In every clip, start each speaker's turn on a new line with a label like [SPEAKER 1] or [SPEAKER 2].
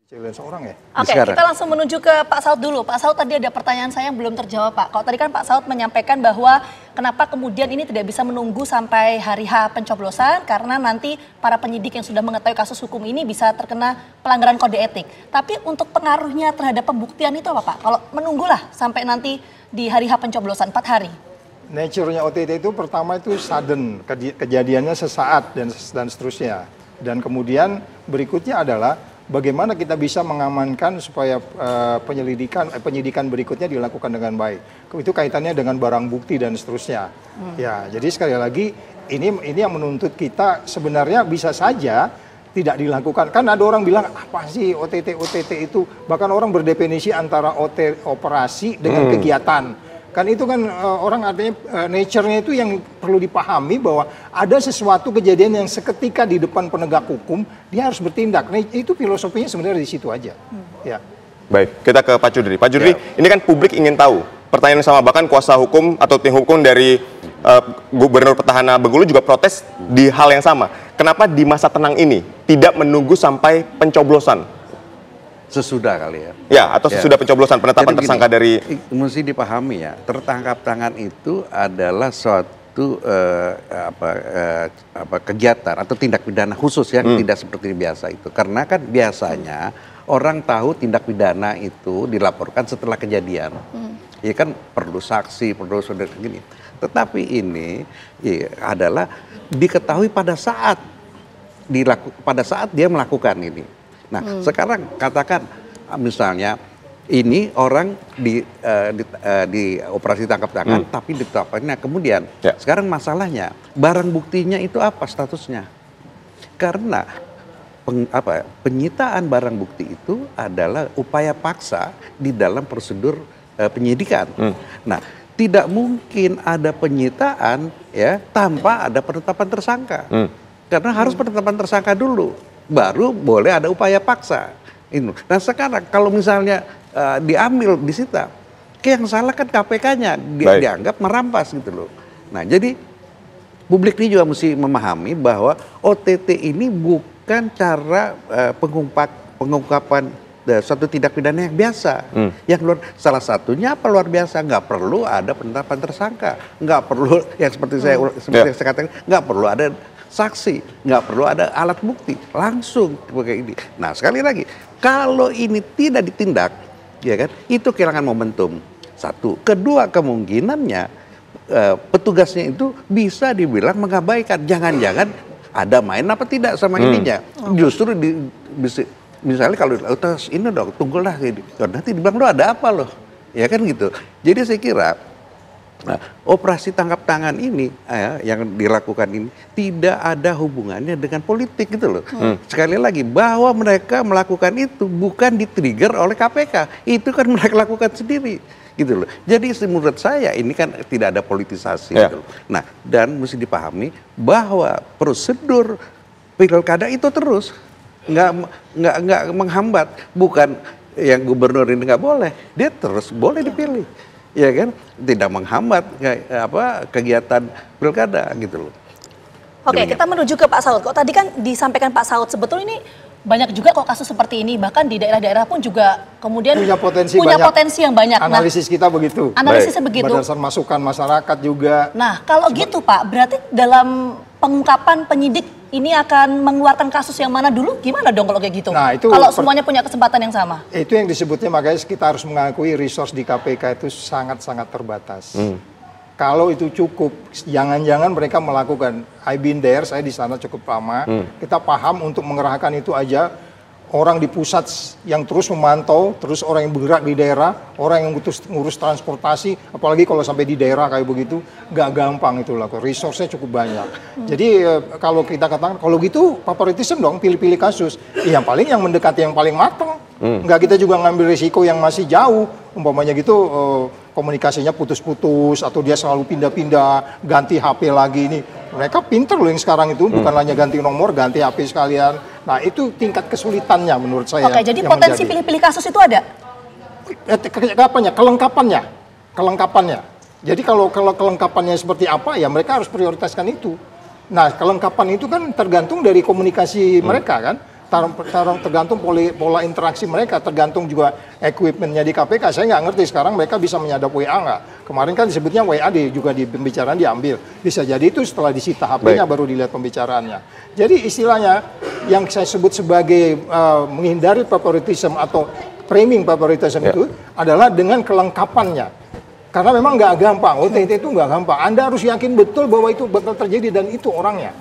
[SPEAKER 1] Seorang ya?
[SPEAKER 2] Oke, kita langsung menuju ke Pak Saud dulu. Pak Saud, tadi ada pertanyaan saya yang belum terjawab, Pak. Kalau tadi kan Pak Saud menyampaikan bahwa kenapa kemudian ini tidak bisa menunggu sampai hari H pencoblosan karena nanti para penyidik yang sudah mengetahui kasus hukum ini bisa terkena pelanggaran kode etik. Tapi untuk pengaruhnya terhadap pembuktian itu apa, Pak? Kalau menunggulah sampai nanti di hari H pencoblosan 4 hari.
[SPEAKER 1] Nature-nya OTT itu pertama itu sudden, kejadiannya sesaat dan seterusnya. Dan kemudian berikutnya adalah bagaimana kita bisa mengamankan supaya penyidikan berikutnya dilakukan dengan baik. Itu kaitannya dengan barang bukti dan seterusnya. Ya, jadi sekali lagi ini yang menuntut kita sebenarnya bisa saja tidak dilakukan. Kan ada orang bilang apa sih OTT itu, bahkan orang berdefinisi antara operasi dengan kegiatan. Kan itu kan orang artinya nature-nya itu yang perlu dipahami bahwa ada sesuatu kejadian yang seketika di depan penegak hukum dia harus bertindak. Nah, itu filosofinya sebenarnya di situ aja. Ya.
[SPEAKER 3] Baik, kita ke Pak Judri. Pak Judri, ini kan publik ingin tahu. Pertanyaan yang sama, bahkan kuasa hukum atau tim hukum dari Gubernur Petahana Bengkulu juga protes di hal yang sama. Kenapa di masa tenang ini tidak menunggu sampai pencoblosan?
[SPEAKER 4] Sesudah kali ya.
[SPEAKER 3] Ya, atau sesudah pencoblosan penetapan tersangka dari...
[SPEAKER 4] Mesti dipahami ya, tertangkap tangan itu adalah suatu kegiatan atau tindak pidana khusus yang tidak seperti biasa itu. Karena kan biasanya orang tahu tindak pidana itu dilaporkan setelah kejadian. Ya kan perlu saksi, perlu saudara gini. Tetapi ini ya, adalah diketahui pada saat dia melakukan ini. Nah, sekarang katakan misalnya ini orang di operasi tangkap tangan tapi ditetapkannya kemudian. Sekarang masalahnya barang buktinya itu apa statusnya? Karena penyitaan barang bukti itu adalah upaya paksa di dalam prosedur penyidikan. Nah, tidak mungkin ada penyitaan ya tanpa ada penetapan tersangka. Karena harus penetapan tersangka dulu, baru boleh ada upaya paksa. Nah sekarang kalau misalnya diambil, disita, yang salah kan KPK-nya, dianggap merampas gitu loh. Nah jadi publik ini juga mesti memahami bahwa OTT ini bukan cara pengungkapan suatu tindak pidana yang biasa. Yang salah satunya apa luar biasa, nggak perlu ada penetapan tersangka, nggak perlu yang seperti saya katakan, nggak perlu ada saksi, nggak perlu ada alat bukti, langsung pakai ini. Nah sekali lagi, kalau ini tidak ditindak, ya kan, itu kehilangan momentum. Satu, kedua kemungkinannya petugasnya itu bisa dibilang mengabaikan. Jangan-jangan ada main apa tidak sama ininya. Justru misalnya kalau ini dong, tunggulah ini, nanti dibilang lo ada apa loh, ya kan gitu. Jadi saya kira. Nah, operasi tangkap tangan ini yang dilakukan ini tidak ada hubungannya dengan politik gitu loh. Sekali lagi bahwa mereka melakukan itu bukan di-trigger oleh KPK, itu kan mereka lakukan sendiri gitu loh. Jadi menurut saya ini kan tidak ada politisasi gitu loh. Nah, dan mesti dipahami bahwa prosedur pilkada itu terus nggak menghambat, bukan yang gubernur ini nggak boleh, dia terus boleh dipilih. Ya kan, tidak menghambat kegiatan pilkada gitu loh.
[SPEAKER 2] Oke, kita menuju ke Pak Saud. Kok tadi kan disampaikan Pak Saud, sebetulnya ini banyak juga kok kasus seperti ini, bahkan di daerah-daerah pun juga kemudian punya potensi yang banyak.
[SPEAKER 1] Analisis kita begitu.
[SPEAKER 2] Analisisnya begitu.
[SPEAKER 1] Berdasar masukan masyarakat juga.
[SPEAKER 2] Nah, kalau gitu Pak, berarti dalam pengungkapan penyidik ini akan mengeluarkan kasus yang mana dulu? Gimana dong kalau kayak gitu? Nah, itu kalau semuanya punya kesempatan yang sama.
[SPEAKER 1] Itu yang disebutnya, makanya kita harus mengakui resource di KPK itu sangat-sangat terbatas. Kalau itu cukup, jangan-jangan mereka melakukan. I've been there, saya di sana cukup lama. Kita paham untuk mengerahkan itu aja. Orang di pusat yang terus memantau, terus orang yang bergerak di daerah, orang yang ngurus transportasi, apalagi kalau sampai di daerah kayak begitu, gak gampang itu lah. Resource-nya cukup banyak. Jadi kalau kita katakan, kalau gitu favoritism dong, pilih-pilih kasus. Yang paling yang mendekati yang paling matang. Nggak kita juga ngambil risiko yang masih jauh. Umpamanya gitu komunikasinya putus-putus, atau dia selalu pindah-pindah, ganti HP lagi ini. Mereka pinter loh yang sekarang itu, bukan hanya ganti nomor, ganti HP sekalian. Nah itu tingkat kesulitannya menurut saya.
[SPEAKER 2] Oke, jadi potensi pilih-pilih kasus itu ada? Kelengkapannya. Jadi kalau kelengkapannya seperti apa, ya mereka harus prioritaskan itu. Nah kelengkapan itu kan tergantung dari komunikasi mereka kan.
[SPEAKER 1] tergantung pola interaksi mereka, tergantung juga equipmentnya di KPK. Saya nggak ngerti sekarang mereka bisa menyadap WA nggak. Kemarin kan disebutnya WA juga di pembicaraan diambil. Bisa jadi itu setelah disita HP-nya baru dilihat pembicaraannya. Jadi istilahnya yang saya sebut sebagai menghindari favoritism atau framing favoritism itu adalah dengan kelengkapannya. Karena memang nggak gampang, OTT itu nggak gampang. Anda harus yakin betul bahwa itu bakal terjadi dan itu orangnya.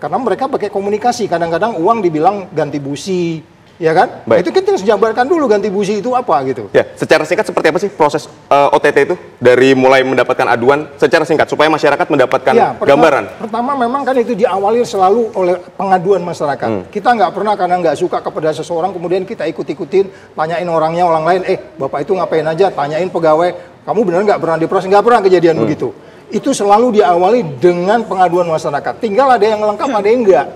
[SPEAKER 1] Karena mereka pakai komunikasi, kadang-kadang uang dibilang ganti busi, ya kan? Itu kita harus jabarkan dulu ganti busi itu apa gitu.
[SPEAKER 3] Ya, secara singkat seperti apa sih proses OTT itu? Dari mulai mendapatkan aduan, secara singkat, supaya masyarakat mendapatkan gambaran.
[SPEAKER 1] Pertama memang kan itu diawali selalu oleh pengaduan masyarakat. Kita nggak pernah karena nggak suka kepada seseorang, kemudian kita ikut-ikutin, tanyain orangnya, orang lain, Bapak itu ngapain aja, tanyain pegawai, kamu benar nggak pernah diproses, nggak pernah kejadian begitu. Itu selalu diawali dengan pengaduan masyarakat. Tinggal ada yang lengkap, ada yang enggak.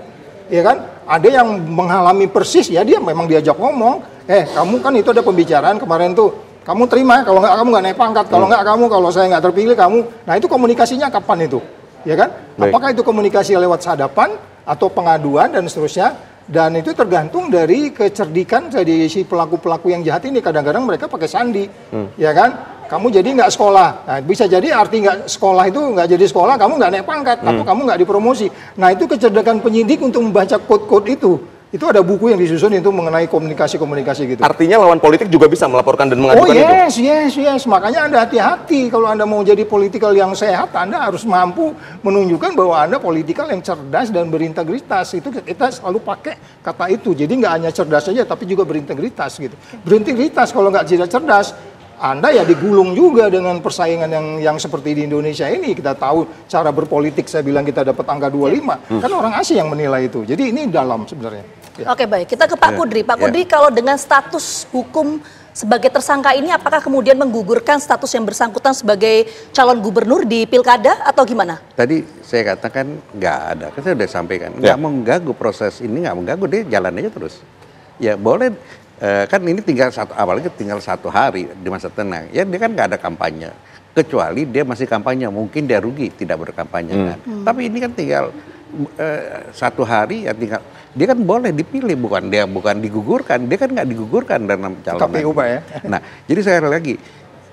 [SPEAKER 1] Ya kan? Ada yang mengalami persis, ya dia memang diajak ngomong. Kamu kan itu ada pembicaraan kemarin tuh. Kamu terima, kalau enggak kamu nggak naik pangkat. Kalau enggak kamu, kalau saya nggak terpilih kamu. Nah itu komunikasinya kapan itu? Ya kan? Apakah itu komunikasi lewat sadapan atau pengaduan dan seterusnya? Dan itu tergantung dari kecerdikan dari si pelaku-pelaku yang jahat ini. Kadang-kadang mereka pakai sandi. Ya kan? Kamu jadi nggak sekolah. Nah, bisa jadi arti nggak sekolah itu nggak jadi sekolah, kamu nggak naik pangkat, atau kamu nggak dipromosi. Nah, itu kecerdasan penyidik untuk membaca kode-kode itu. Itu ada buku yang disusun itu mengenai komunikasi-komunikasi gitu.
[SPEAKER 3] Artinya lawan politik juga bisa melaporkan dan mengadukan itu?
[SPEAKER 1] Yes. Makanya Anda hati-hati. Kalau Anda mau jadi politikal yang sehat, Anda harus mampu menunjukkan bahwa Anda politikal yang cerdas dan berintegritas. Itu kita selalu pakai kata itu. Jadi nggak hanya cerdas saja, tapi juga berintegritas gitu. Berintegritas kalau nggak cerdas, Anda ya digulung juga dengan persaingan yang seperti di Indonesia ini. Kita tahu cara berpolitik, saya bilang kita dapat angka 25. Kan orang asing yang menilai itu. Jadi ini dalam sebenarnya. Ya.
[SPEAKER 2] Oke, baik. Kita ke Pak Kudri. Pak Kudri, kalau dengan status hukum sebagai tersangka ini, apakah kemudian menggugurkan status yang bersangkutan sebagai calon gubernur di pilkada atau gimana?
[SPEAKER 4] Tadi saya katakan nggak ada. Kan saya sudah sampaikan. Nggak mengganggu proses ini, nggak mengganggu. Dia jalan aja terus. Ya boleh. Kan ini apalagi tinggal 1 hari di masa tenang, ya dia kan nggak ada kampanye, kecuali dia masih kampanye, mungkin dia rugi tidak berkampanye kan. Tapi ini kan tinggal 1 hari, ya tinggal dia kan boleh dipilih, bukan digugurkan, dia kan nggak digugurkan dalam calon.
[SPEAKER 1] KPU Pak ya.
[SPEAKER 4] Nah, jadi sekali lagi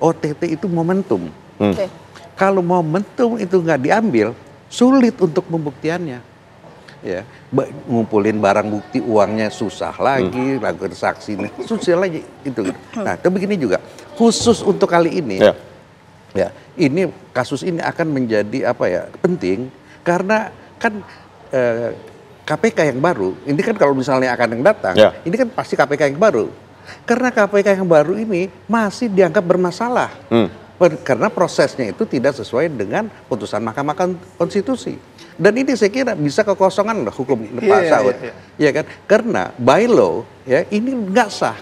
[SPEAKER 4] OTT itu momentum. Kalau momentum itu nggak diambil, sulit untuk pembuktiannya. Ya, ngumpulin barang bukti, uangnya susah lagi, lakukan saksi susah lagi itu. Nah, tapi begini juga, khusus untuk kali ini, ya ini kasus ini akan menjadi penting karena kan KPK yang baru, ini kan kalau misalnya akan yang datang, ini kan pasti KPK yang baru, karena KPK yang baru ini masih dianggap bermasalah. Karena prosesnya itu tidak sesuai dengan putusan Mahkamah Konstitusi. Dan ini saya kira bisa kekosongan hukum Pak Saud. Ya kan? Karena by law ya ini nggak sah.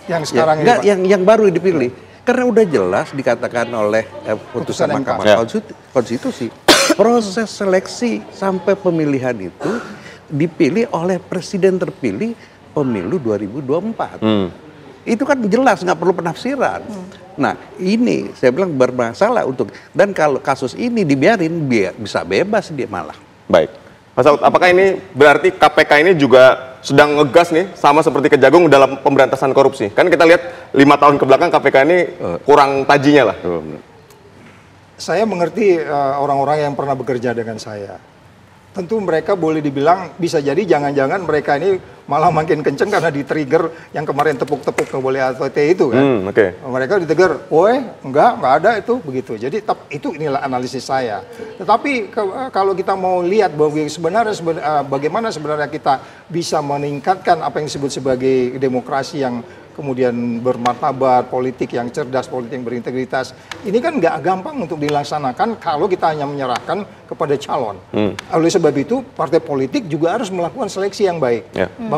[SPEAKER 1] Yang sekarang
[SPEAKER 4] yang baru dipilih. Karena udah jelas dikatakan oleh putusan Mahkamah Konstitusi. Proses seleksi sampai pemilihan itu dipilih oleh presiden terpilih pemilu 2024. Itu kan jelas, nggak perlu penafsiran. Nah, ini saya bilang bermasalah dan kalau kasus ini dibiarin, bisa bebas dia malah.
[SPEAKER 3] Baik, Pak Saud, apakah ini berarti KPK ini juga sedang ngegas nih, sama seperti Kejagung dalam pemberantasan korupsi? Kan kita lihat 5 tahun ke belakang KPK ini kurang tajinya lah.
[SPEAKER 1] Saya mengerti orang-orang yang pernah bekerja dengan saya. Tentu mereka boleh dibilang bisa jadi jangan-jangan mereka ini malah makin kenceng karena di-trigger yang kemarin tepuk-tepuk nggak boleh OTT itu kan. Mereka di-trigger, enggak ada itu begitu. Jadi inilah analisis saya. Tetapi kalau kita mau lihat bagaimana sebenarnya kita bisa meningkatkan apa yang disebut sebagai demokrasi yang kemudian bermartabat, politik yang cerdas, politik yang berintegritas. Ini kan nggak gampang untuk dilaksanakan kalau kita hanya menyerahkan kepada calon. Oleh sebab itu, partai politik juga harus melakukan seleksi yang baik.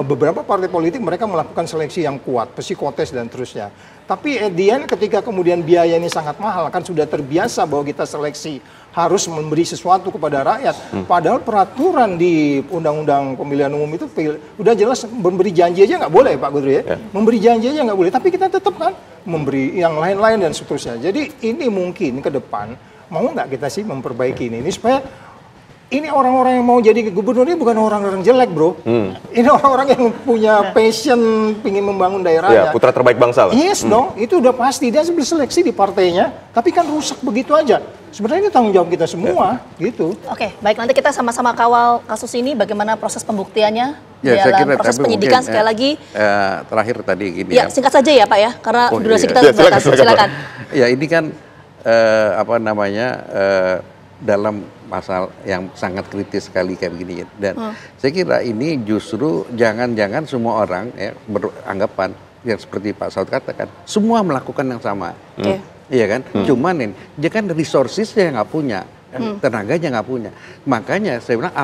[SPEAKER 1] Beberapa partai politik mereka melakukan seleksi yang kuat, psikotes dan terusnya. Tapi at the end, ketika kemudian biaya ini sangat mahal, kan sudah terbiasa bahwa kita seleksi harus memberi sesuatu kepada rakyat. Padahal peraturan di Undang-Undang Pemilihan Umum itu udah jelas memberi janji aja nggak boleh, Pak Kudri ya. Memberi janji aja nggak boleh, tapi kita tetap kan memberi yang lain-lain dan seterusnya. Jadi ini mungkin ke depan mau nggak kita sih memperbaiki ini supaya ini orang-orang yang mau jadi gubernur ini bukan orang-orang jelek, bro. Ini orang-orang yang punya passion, pingin membangun daerahnya.
[SPEAKER 3] Ya, putra terbaik bangsa lah.
[SPEAKER 1] Yes dong, itu udah pasti. Dia berseleksi di partainya, tapi kan rusak begitu aja. Sebenarnya ini tanggung jawab kita semua, gitu.
[SPEAKER 2] Oke, baik, nanti kita sama-sama kawal kasus ini, bagaimana proses pembuktiannya
[SPEAKER 4] Ya, saya
[SPEAKER 2] dalam
[SPEAKER 4] kira,
[SPEAKER 2] proses
[SPEAKER 4] tapi
[SPEAKER 2] penyidikan.
[SPEAKER 4] mungkin,
[SPEAKER 2] Sekali lagi,
[SPEAKER 4] terakhir tadi gini
[SPEAKER 2] ya singkat saja ya Pak ya, karena
[SPEAKER 4] Oh,
[SPEAKER 2] durasi
[SPEAKER 4] iya.
[SPEAKER 2] kita
[SPEAKER 3] Ya,
[SPEAKER 2] terbatas. Silakan.
[SPEAKER 4] Ya ini kan apa namanya dalam pasal yang sangat kritis sekali kayak begini, dan saya kira ini justru jangan-jangan semua orang ya beranggapan yang seperti Pak Saud katakan semua melakukan yang sama, iya kan? Cuman ini dia kan resourcesnya nggak punya, tenaganya nggak punya, makanya saya bilang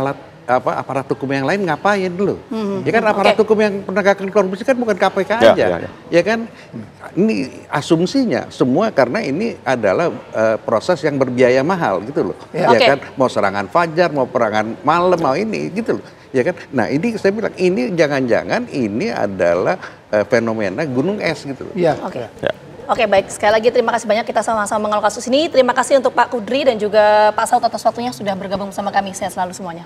[SPEAKER 4] aparat hukum yang lain ngapain dulu? Ya kan aparat hukum yang penegakan korupsi kan bukan KPK aja, ya kan? Ini asumsinya semua karena ini adalah proses yang berbiaya mahal gitu loh, ya kan? Mau serangan fajar, mau perangan malam, mau ini gitu loh, ya kan? Nah ini saya bilang ini jangan-jangan ini adalah fenomena gunung es gitu loh.
[SPEAKER 1] Iya.
[SPEAKER 2] Oke, baik. Sekali lagi terima kasih banyak kita sama-sama mengawal kasus ini. Terima kasih untuk Pak Kudri dan juga Pak Saud atas waktunya sudah bergabung bersama kami. Sehat selalu semuanya.